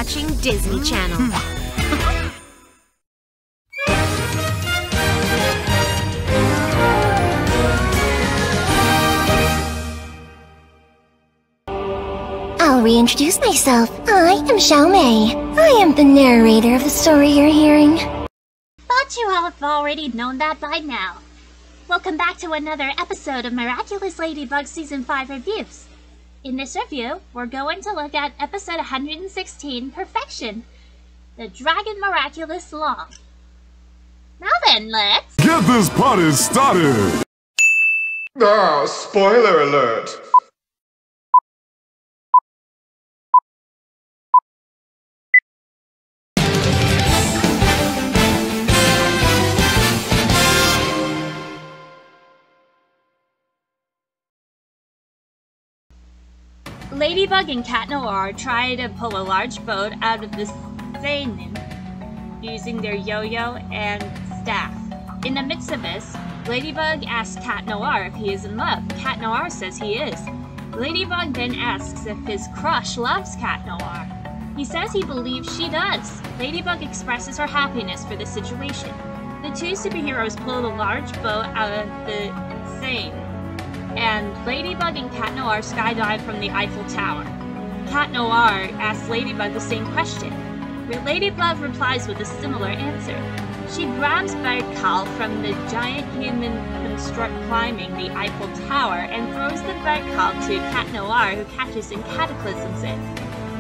watching Disney Channel. I'll reintroduce myself. I am Xiao Mei. I am the narrator of the story you're hearing. Thought you all have already known that by now. Welcome back to another episode of Miraculous Ladybug Season 5 Reviews. In this review, we're going to look at episode 116, Perfection, the Dragon Miraculous Long. Now then, let's get this party started! Ah, spoiler alert! Ladybug and Cat Noir try to pull a large boat out of the Seine using their yo-yo and staff. In the midst of this, Ladybug asks Cat Noir if he is in love. Cat Noir says he is. Ladybug then asks if his crush loves Cat Noir. He says he believes she does. Ladybug expresses her happiness for the situation. The two superheroes pull the large boat out of the Seine, and Ladybug and Cat Noir skydive from the Eiffel Tower. Cat Noir asks Ladybug the same question. Ladybug replies with a similar answer. She grabs Barcal from the giant human construct climbing the Eiffel Tower and throws the Barcal to Cat Noir, who catches and cataclysms it,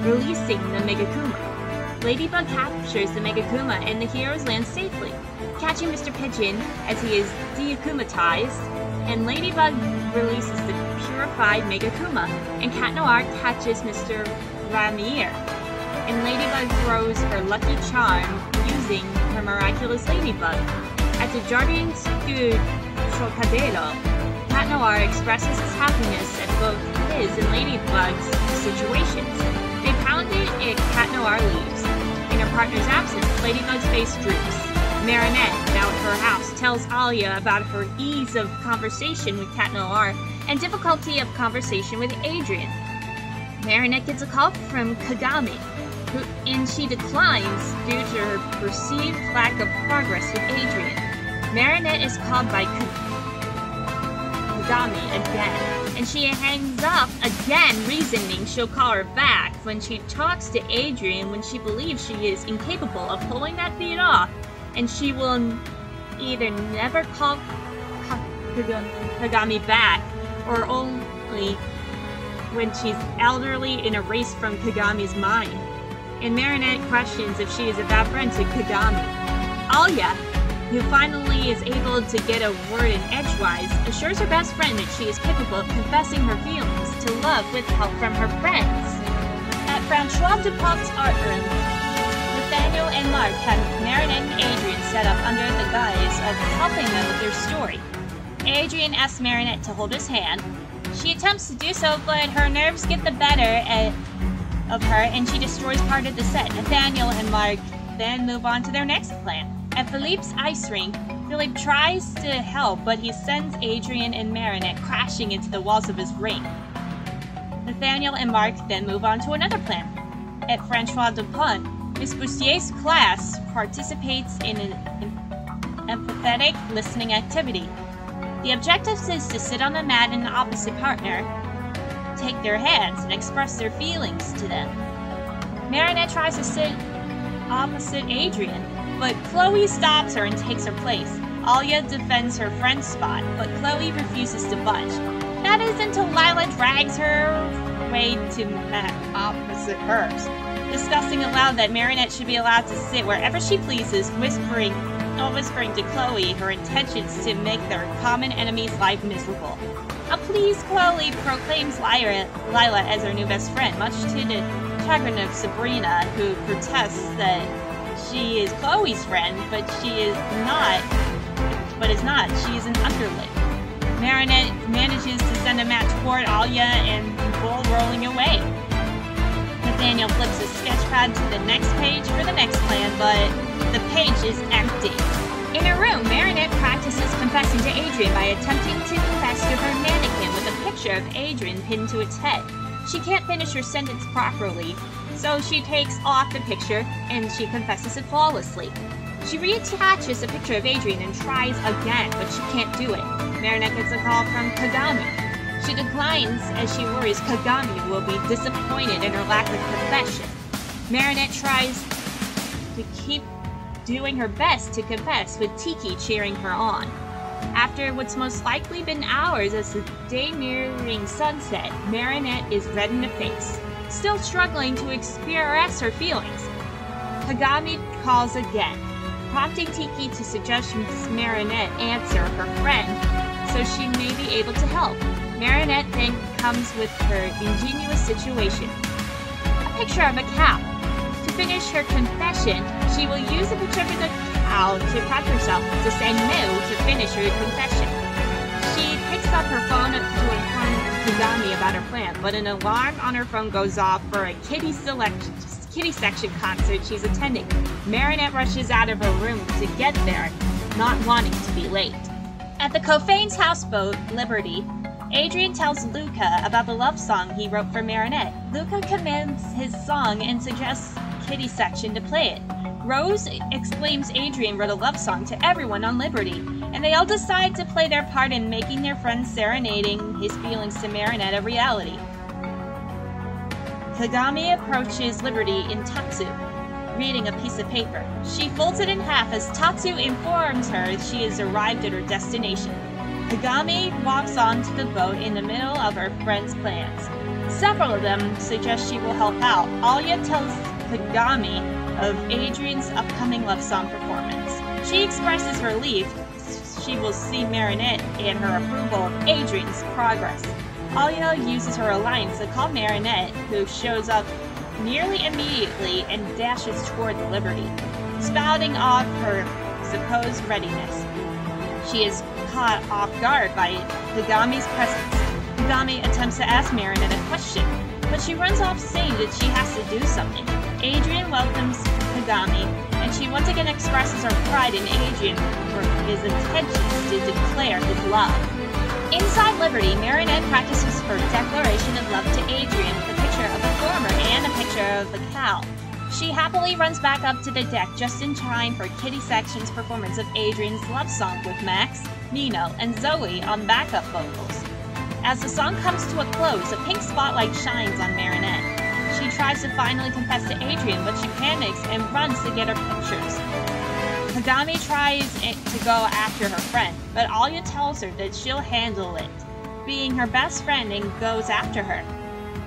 releasing the Megakuma. Ladybug captures the Megakuma and the heroes land safely, catching Mr. Pigeon as he is de-Akumatized, and Ladybug releases the purified Megakuma, and Cat Noir catches Mr. Ramier, and Ladybug throws her lucky charm using her Miraculous Ladybug. At the Jardins du Trocadero, Cat Noir expresses his happiness at both his and Ladybug's situations. They pound it and Cat Noir leaves. In her partner's absence, Ladybug's face droops. Marinette, now at her house, tells Alia about her ease of conversation with Cat Noir and difficulty of conversation with Adrien. Marinette gets a call from Kagami, and she declines due to her perceived lack of progress with Adrien. Marinette is called by Kagami again, and she hangs up again, reasoning she'll call her back when she talks to Adrien when she believes she is incapable of pulling that feat off, and she will either never call Kagami back, or only when she's elderly and erased from Kagami's mind. And Marinette questions if she is a bad friend to Kagami. Alia, who finally is able to get a word in edgewise, assures her best friend that she is capable of confessing her feelings to love with help from her friends. At Francois Dupont's art room, Nathaniel and Mark have Marinette and Adrien set up under the guise of helping them with their story. Adrien asks Marinette to hold his hand. She attempts to do so, but her nerves get the better of her and she destroys part of the set. Nathaniel and Mark then move on to their next plan. At Philippe's ice rink, Philippe tries to help, but he sends Adrien and Marinette crashing into the walls of his ring. Nathaniel and Mark then move on to another plan. At Francois Dupont, Miss Boussier's class participates in an empathetic listening activity. The objective is to sit on the mat and the opposite partner take their hands and express their feelings to them. Marinette tries to sit opposite Adrien, but Chloe stops her and takes her place. Alia defends her friend's spot, but Chloe refuses to budge. That is until Lila drags her way to mat opposite hers, discussing aloud that Marinette should be allowed to sit wherever she pleases, whispering to Chloe her intentions to make their common enemy's life miserable. Please, Chloe proclaims Lila as her new best friend, much to the chagrin of Sabrina, who protests that she is Chloe's friend, but is not. She is an underling. Marinette manages to send a mat toward Alia and bull rolling away. Nathaniel flips his sketchpad to the next page for the next plan, but the page is empty. In her room, Marinette practices confessing to Adrien by attempting to confess to her mannequin with a picture of Adrien pinned to its head. She can't finish her sentence properly, so So she takes off the picture and she confesses it flawlessly. She reattaches a picture of Adrien and tries again, but she can't do it. Marinette gets a call from Kagami. She declines as she worries Kagami will be disappointed in her lack of confession. Marinette tries to keep doing her best to confess, with Tiki cheering her on. After what's most likely been hours as the day nearing sunset, Marinette is red in the face, still struggling to express her feelings. Kagami calls again, prompting Tiki to suggest Marinette answer her friend so she may be able to help. Marinette then comes with her ingenious situation. A picture of a cow. To finish her confession, she will use a picture of the cow to prep herself to say no to finish her confession. She picks up her phone to inform Kagami about her plan, but an alarm on her phone goes off for a kitty section concert she's attending. Marinette rushes out of her room to get there, not wanting to be late. At the Cofane's houseboat, Liberty, Adrien tells Luca about the love song he wrote for Marinette. Luca commends his song and suggests Kitty section to play it. Rose exclaims Adrien wrote a love song to everyone on Liberty, and they all decide to play their part in making their friend serenading his feelings to Marinette a reality. Kagami approaches Liberty in Tatsu, reading a piece of paper. She folds it in half as Tatsu informs her she has arrived at her destination. Kagami walks onto the boat in the middle of her friend's plans. Several of them suggest she will help out. Alya tells Kagami of Adrien's upcoming love song performance. She expresses relief she will see Marinette and her approval of Adrien's progress. Alya uses her alliance to call Marinette, who shows up nearly immediately and dashes toward the Liberty, spouting off her supposed readiness. She is caught off guard by Kagami's presence. Kagami attempts to ask Marinette a question, but she runs off saying that she has to do something. Adrien welcomes Kagami, and she once again expresses her pride in Adrien for his intentions to declare his love. Inside Liberty, Marinette practices her declaration of love to Adrien with a picture of a farmer and a picture of a cow. She happily runs back up to the deck just in time for Kitty Section's performance of Adrien's love song with Max, Nino, and Zoe on backup vocals. As the song comes to a close, a pink spotlight shines on Marinette. She tries to finally confess to Adrien, but she panics and runs to get her pictures. Kagami tries to go after her friend, but Alya tells her that she'll handle it, being her best friend, and goes after her.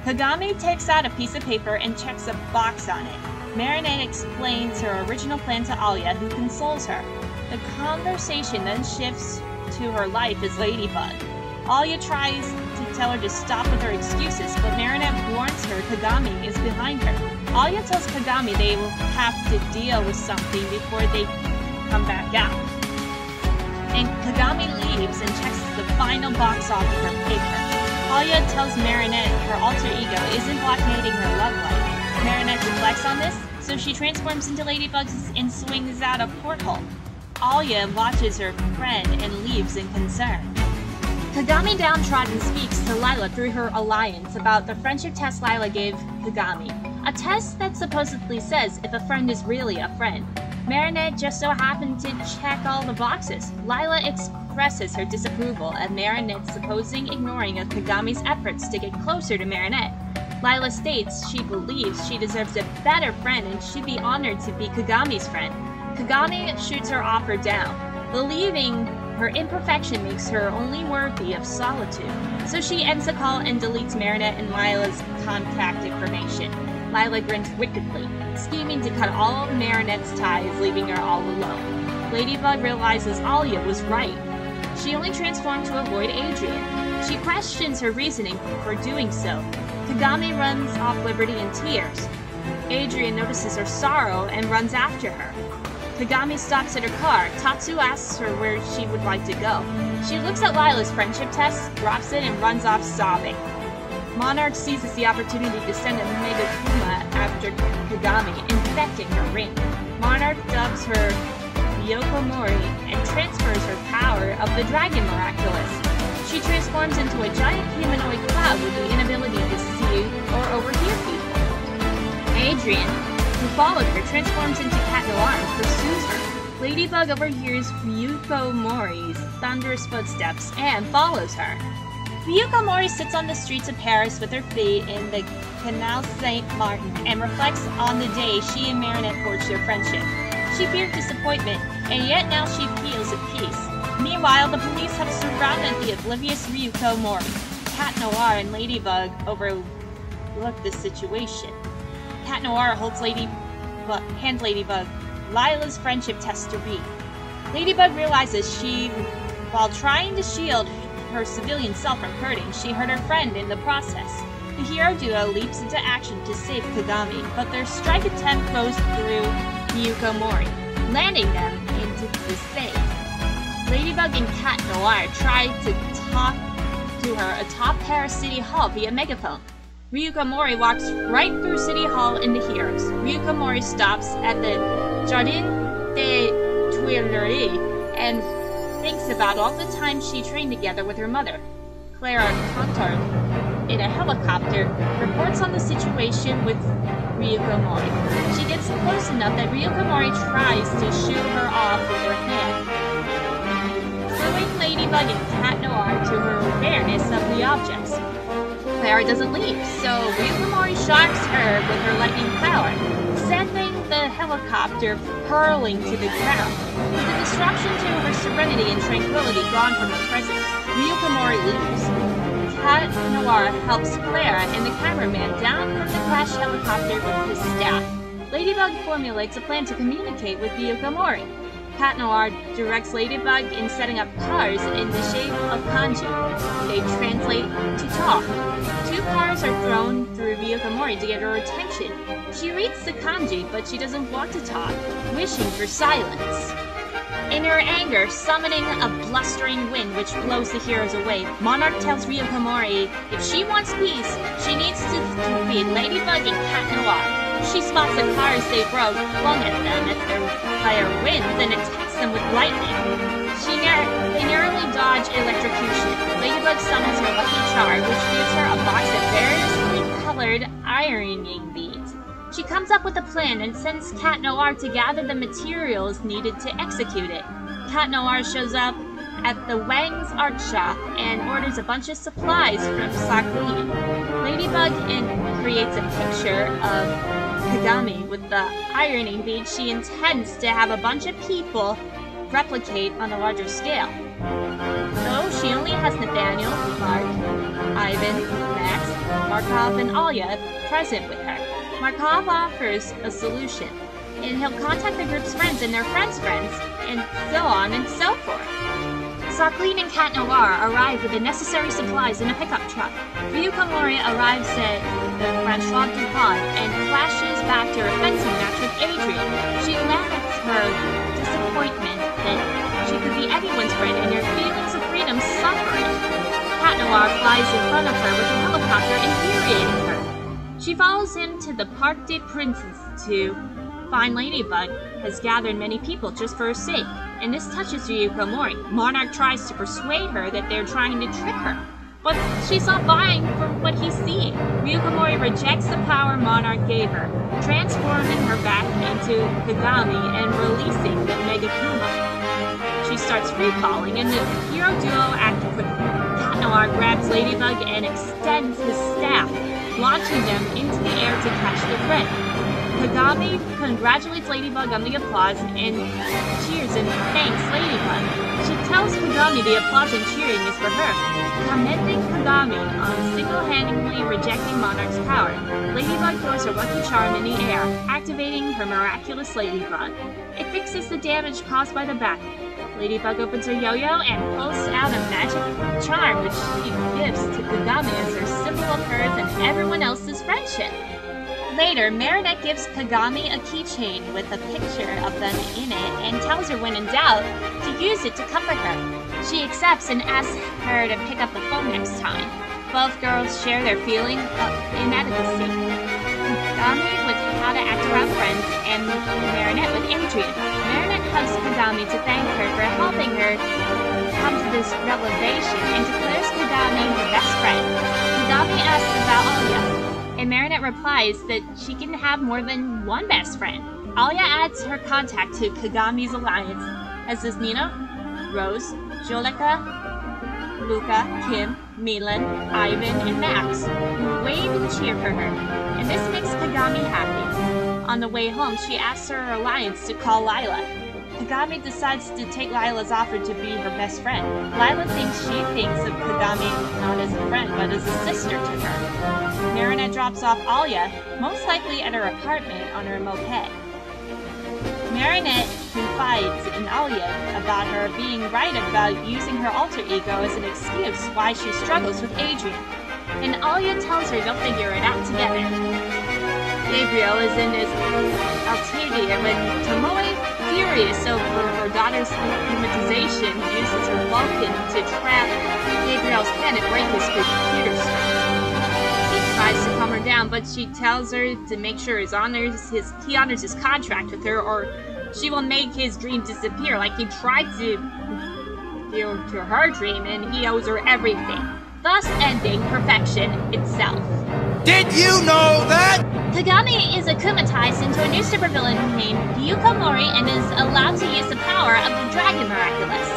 Kagami takes out a piece of paper and checks a box on it. Marinette explains her original plan to Alya, who consoles her. The conversation then shifts to her life as Ladybug. Alya tries to tell her to stop with her excuses, but Marinette warns her Kagami is behind her. Alya tells Kagami they will have to deal with something before they come back out. And Kagami leaves and checks the final box off of her paper. Alya tells Marinette her alter ego isn't blockading her love life. Marinette deflects on this, so she transforms into Ladybug and swings out a porthole. Alya watches her friend and leaves in concern. Kagami downtrodden speaks to Lila through her alliance about the friendship test Lila gave Kagami, a test that supposedly says if a friend is really a friend. Marinette just so happened to check all the boxes. Lila expresses her disapproval at Marinette's supposing ignoring of Kagami's efforts to get closer to Marinette. Lila states she believes she deserves a better friend and should be honored to be Kagami's friend. Kagami shoots her offer down, believing her imperfection makes her only worthy of solitude. So she ends the call and deletes Marinette and Lila's contact information. Lila grins wickedly, scheming to cut all of Marinette's ties, leaving her all alone. Ladybug realizes Alya was right. She only transformed to avoid Adrien. She questions her reasoning for doing so. Kagami runs off Liberty in tears. Adrien notices her sorrow and runs after her. Kagami stops at her car. Tatsu asks her where she would like to go. She looks at Lila's friendship test, drops it, and runs off sobbing. Monarch seizes the opportunity to send a Megakuma after Kagami, infecting her ring. Monarch dubs her Yokomori and transfers her power of the dragon Miraculous. She transforms into a giant humanoid cloud with the inability to see or overhear people. Adrian, who followed her, transforms into Cat Noir and pursues her. Ladybug overhears Ryuko Mori's thunderous footsteps and follows her. Ryuko Mori sits on the streets of Paris with her feet in the Canal Saint-Martin and reflects on the day she and Marinette forged their friendship. She feared disappointment, and yet now she feels at peace. Meanwhile, the police have surrounded the oblivious Ryuko Mori. Cat Noir and Ladybug overlook the situation. Cat Noir hands Ladybug Lila's friendship test to read. Ladybug realizes while trying to shield her civilian self from hurting, she hurt her friend in the process. The hero duo leaps into action to save Kagami, but their strike attempt goes through Ryuko Mori, landing them into the save. Ladybug and Cat Noir try to talk to her atop Paris City Hall via megaphone. Ryuko Mori walks right through City Hall into Heroes. Ryuko Mori stops at the Jardin des Tuileries and thinks about all the time she trained together with her mother. Clara Contard, in a helicopter, reports on the situation with Ryuko Mori. She gets close enough that Ryuko Mori tries to shoo her off with her hand, cluing Ladybug and Cat Noir to her awareness of the objects. Clara doesn't leave, so Ryuko Mori shocks her with her lightning power, sending the helicopter hurling to the ground. With the disruption to her serenity and tranquility gone from her presence, Ryuko Mori leaves. Cat Noir helps Clara and the cameraman down from the crashed helicopter with his staff. Ladybug formulates a plan to communicate with Ryuko Mori. Cat Noir directs Ladybug in setting up cars in the shape of kanji. They translate to talk. 2 cars are thrown through Ryuko Mori to get her attention. She reads the kanji, but she doesn't want to talk, wishing for silence. In her anger, summoning a blustering wind which blows the heroes away, Monarch tells Ryuko Mori if she wants peace, she needs to defeat Ladybug and Cat Noir. She spots the cars they broke, flung at them as their fire winds, and attacks them with lightning. They narrowly dodge electrocution. Ladybug summons her lucky charm, which gives her a box of variously colored ironing beads. She comes up with a plan and sends Cat Noir to gather the materials needed to execute it. Cat Noir shows up at the Wang's art shop and orders a bunch of supplies from Sakleen. Ladybug creates a picture of Kagami with the ironing bead she intends to have a bunch of people replicate on a larger scale. Though she only has Nathaniel, Mark, Ivan, Max, Markov, and Alya present with her. Markov offers a solution, and he'll contact the group's friends and their friends' friends, and so on and so forth. Sakleen and Cat Noir arrive with the necessary supplies in a pickup truck. Ryuko Mori arrives at the Francois Dupont and flashes back to her fencing match with Adrian. She laments her disappointment that she could be everyone's friend and her feelings of freedom suffering. Cat Noir flies in front of her with a helicopter, infuriating her. She follows him to the Parc des Princes to find Ladybug has gathered many people just for her sake, and this touches Ryuko Mori. Monarch tries to persuade her that they're trying to trick her, but she's not buying for what he's seeing. Ryuko Mori rejects the power Monarch gave her, transforming her back into Kagami and releasing the Megakuma. She starts free-falling, and the hero duo act quickly. Cat Noir grabs Ladybug and extends his staff, launching them into the air to catch the threat. Kagami congratulates Ladybug on the applause and cheers and thanks Ladybug. She tells Kagami the applause and cheering is for her, commending Kagami on single-handedly rejecting Monarch's power. Ladybug throws her lucky charm in the air, activating her Miraculous Ladybug. It fixes the damage caused by the bat. Ladybug opens her yo-yo and pulls out a magic charm which she gives to Kagami as her symbol of hers and everyone else's friendship. Later, Marinette gives Kagami a keychain with a picture of them in it and tells her when in doubt to use it to comfort her. She accepts and asks her to pick up the phone next time. Both girls share their feeling of inadequacy. Kagami with how to act around friends and Marinette with Adrian. Marinette hugs Kagami to thank her for helping her come to this revelation and declares Kagami her best friend. Kagami asks about Alya. and Marinette replies that she can have more than one best friend. Alya adds her contact to Kagami's alliance, as does Nina, Rose, Jolika, Luca, Kim, Milan, Ivan, and Max, who wave and cheer for her, and this makes Kagami happy. On the way home, she asks her alliance to call Lila. Kagami decides to take Lila's offer to be her best friend. Lila thinks of Kagami not as a friend, but as a sister to her. Marinette drops off Alya, most likely at her apartment on her moped. Marinette confides in Alya about her being right about using her alter ego as an excuse why she struggles with Adrian, and Alya tells her they'll figure it out together. Gabriel is in his Altavia when Tomoe, furious over her daughter's akumatization, uses her Vulcan to trap Gabriel's pen and break his computer screen. He tries to calm her down, but she tells her to make sure he honors his contract with her, or she will make his dream disappear, like he tried to do to her dream, and he owes her everything, thus ending perfection itself. Did you know that? Kagami is akumatized into a new supervillain named Ryuko Mori and is allowed to use the power of the Dragon Miraculous.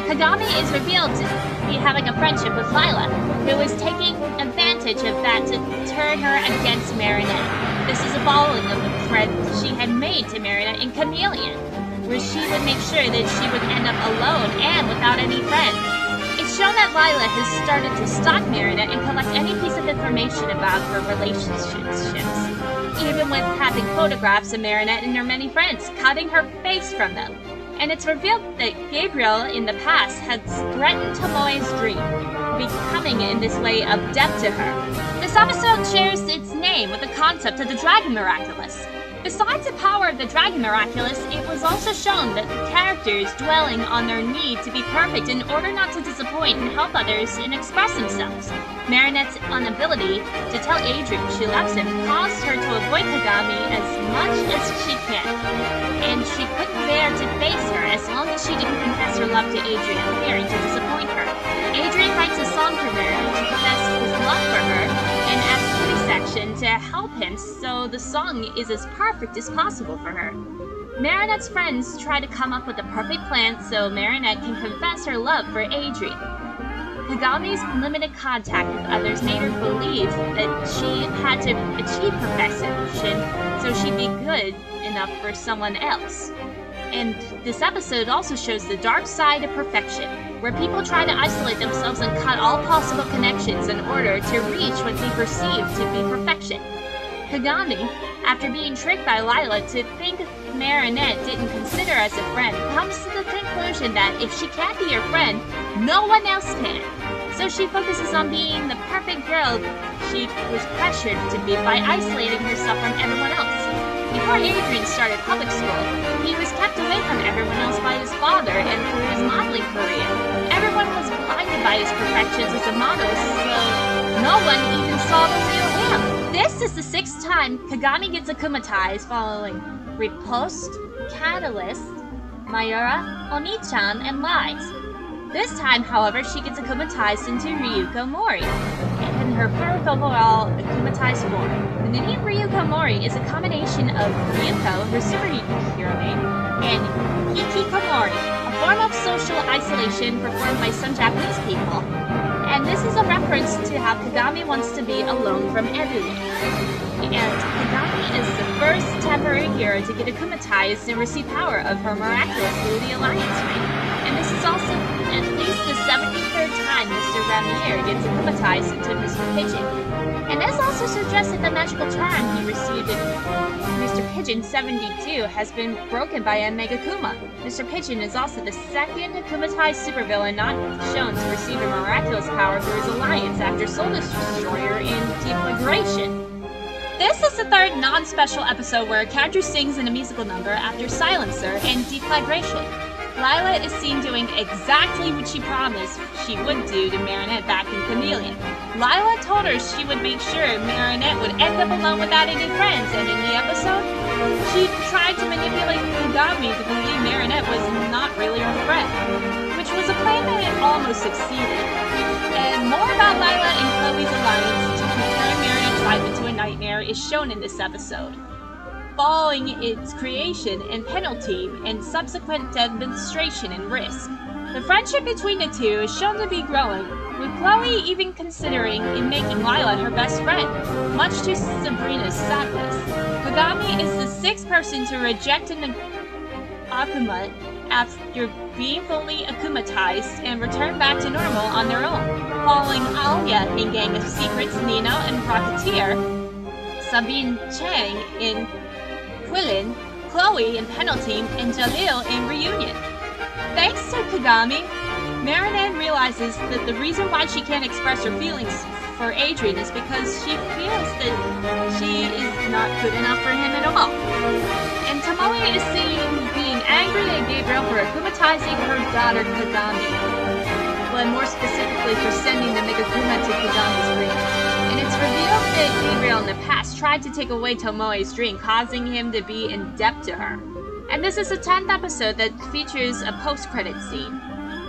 Kagami is revealed to be having a friendship with Lila, who is taking advantage of that to turn her against Marinette. This is a following of the threat she had made to Marinette in Chameleon, where she would make sure that she would end up alone and without any friends. It's shown that Lila has started to stalk Marinette and collect any piece of information about her relationships, even with having photographs of Marinette and her many friends, cutting her face from them. And it's revealed that Gabriel in the past had threatened Tomoe's dream, becoming in this way of death to her. This episode shares its name with the concept of the Dragon Miraculous. Besides the power of the Dragon Miraculous, it was also shown that the characters dwelling on their need to be perfect in order not to disappoint and help others and express themselves. Marinette's inability to tell Adrian she loves him caused her to avoid Kagami as much as she can, and she couldn't bear to face her as long as she didn't confess her love to Adrian, fearing to disappoint her. Adrian writes a song for Marinette to confess his love for her, and asks section to help him so the song is as perfect as possible for her. Marinette's friends try to come up with a perfect plan so Marinette can confess her love for Adrian. Kagami's limited contact with others made her believe that she had to achieve perfection so she'd be good enough for someone else. And this episode also shows the dark side of perfection, where people try to isolate themselves and cut all possible connections in order to reach what they perceive to be perfection. Kagami, after being tricked by Lila to think Marinette didn't consider as a friend, comes to the conclusion that if she can't be her friend, no one else can. So she focuses on being the perfect girl she was pressured to be by isolating herself from everyone else. Before Adrian started public school, he was kept away from everyone else by his father and through his modeling career. Everyone was blinded by his perfections as a model, so no one even saw the real him. This is the 6th time Kagami gets akumatized following Riposte, Catalyst, Mayura, Oni-chan, and Lies. This time, however, she gets akumatized into Ryuko Mori in her first overall akumatized form. The name Ryuko Mori is a combination of Ryuko, her superhero name, and hikikomori, a form of social isolation performed by some Japanese people. And this is a reference to how Kagami wants to be alone from everyone. And Kagami is the first temporary hero to get akumatized and receive power of her Miraculous through the Alliance ring. And this is also at least the 73rd time Mr. Ramier gets akumatized into Mr. Pigeon. And this also suggests that the magical charm he received in Mr. Pigeon 72 has been broken by a Megakuma. Mr. Pigeon is also the second akumatized supervillain not shown to receive a miraculous power through his alliance after Soul Destroyer in Deflagration. This is the 3rd non-special episode where a character sings in a musical number after Silencer and Deflagration. Lila is seen doing exactly what she promised she would do to Marinette back in Chameleon. Lila told her she would make sure Marinette would end up alone without any friends, and in the episode, she tried to manipulate Kagami to believe Marinette was not really her friend, which was a plan that it almost succeeded. And more about Lila and Chloe's alliance to turn Marinette's life into a nightmare. is shown in this episode. Following its creation and penalty and subsequent demonstration and risk, the friendship between the two is shown to be growing, with Chloe even considering in making Lila her best friend, much to Sabrina's sadness. Kagami is the sixth person to reject an Akuma after being fully akumatized and return back to normal on their own, following Alia in Gang of Secrets, Nino and Rocketeer, Sabine Chang in Quillen, Chloe in Penalty, and Jalil in Reunion. Thanks to Kagami, Marinette realizes that the reason why she can't express her feelings for Adrian is because she feels that she is not good enough for him at all. And Tomoe is seen being angry at Gabriel for akumatizing her daughter Kagami, but more specifically for sending the Megakuma to Kagami's ring. And it's revealed that Gabriel in the past tried to take away Tomoe's dream, causing him to be in debt to her. And this is the 10th episode that features a post-credit scene,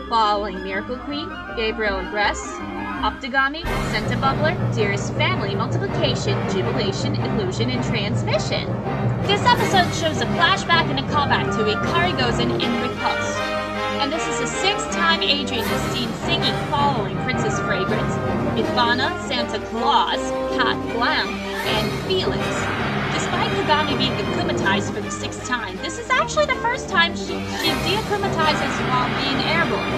following Miracle Queen, Gabriel and Gress, Optigami, Senta Bubbler, Dearest Family, Multiplication, Jubilation, Illusion, and Transmission. This episode shows a flashback and a callback to Ikari Gozen and Repulse. And this is the 6th time Adrian is seen singing following Princess Fragrance, Ivana, Santa Claus, Cat Blanc, and Felix. Despite Kagami being akumatized for the 6th time, this is actually the first time she de-akumatizes while being airborne.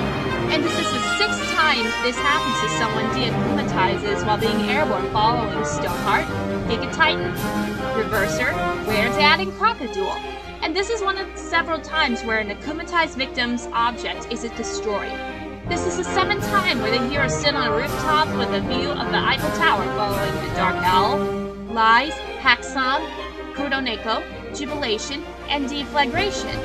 And this is the 6th time this happens to someone de-akumatizes while being airborne following Stoneheart, Giga Titan, Reverser, Rare Dad, and Crocodile. And this is one of several times where an akumatized victim's object is destroyed. This is the 7th time where the heroes sit on a rooftop with a view of the Eiffel Tower following the Dark Owl, Lies, Haxon, Kuroneko, Jubilation, and Deflagration.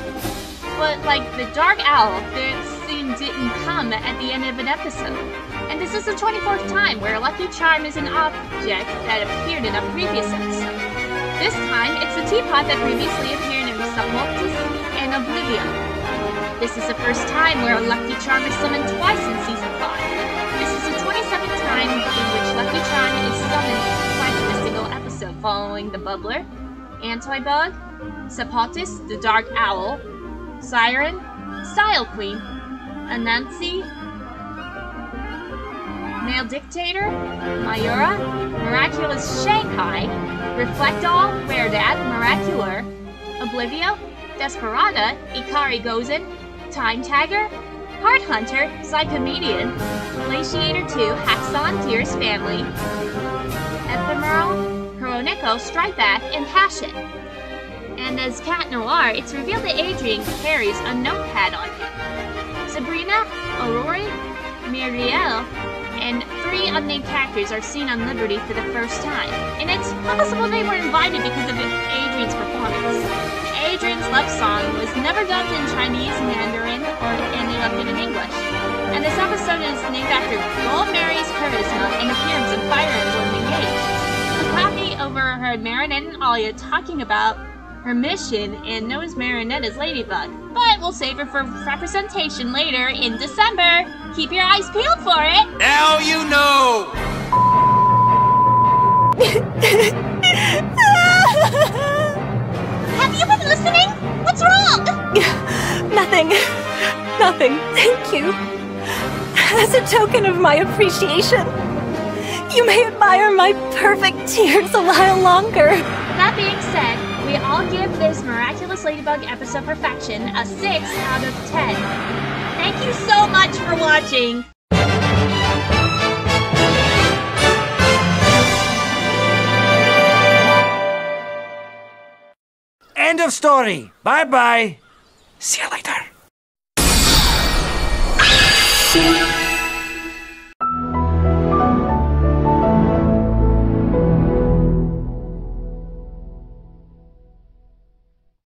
But like the Dark Owl, the scene didn't come at the end of an episode. And this is the 24th time where Lucky Charm is an object that appeared in a previous episode. This time, it's the teapot that previously appeared in Submultis and Oblivion. This is the first time where a Lucky Charm is summoned twice in Season 5. This is the 27th time in which Lucky Charm is summoned twice in a single episode, following the Bubbler, Antibug, Sapotis, the Dark Owl, Siren, Style Queen, Anansi, Male Dictator, Mayura, Miraculous Shanghai, Reflectall, Weredad, Miracular, Oblivio, Desperada, Ikari Gozen, Time Tagger, Heart Hunter, Psychomedian, Glaciator 2, Haxon, Dearest Family, Ephemeral, Kuroneko, Strikeback, and Passion. And as Cat Noir, it's revealed that Adrian carries a notepad on him. Sabrina, Aurori, Miriel, and 3 unnamed characters are seen on Liberty for the first time, and it's possible they were invited because of Adrian's performance. Adrian's love song was never dubbed in Chinese, Mandarin, or ended up in English. And this episode is named after Gold Mary's charisma and appearance in Fire Emblem Engage. Kagami overheard Marinette and Alia talking about her mission and knows Marinette as Ladybug, but we'll save her for representation later in December. Keep your eyes peeled for it! Now you know! Have you been listening? What's wrong? Nothing. Nothing. Thank you. As a token of my appreciation, you may admire my perfect tears a while longer. That being said, we all give this Miraculous Ladybug episode perfection a 6 out of 10. Thank you so much for watching! End of story. Bye-bye. See you later.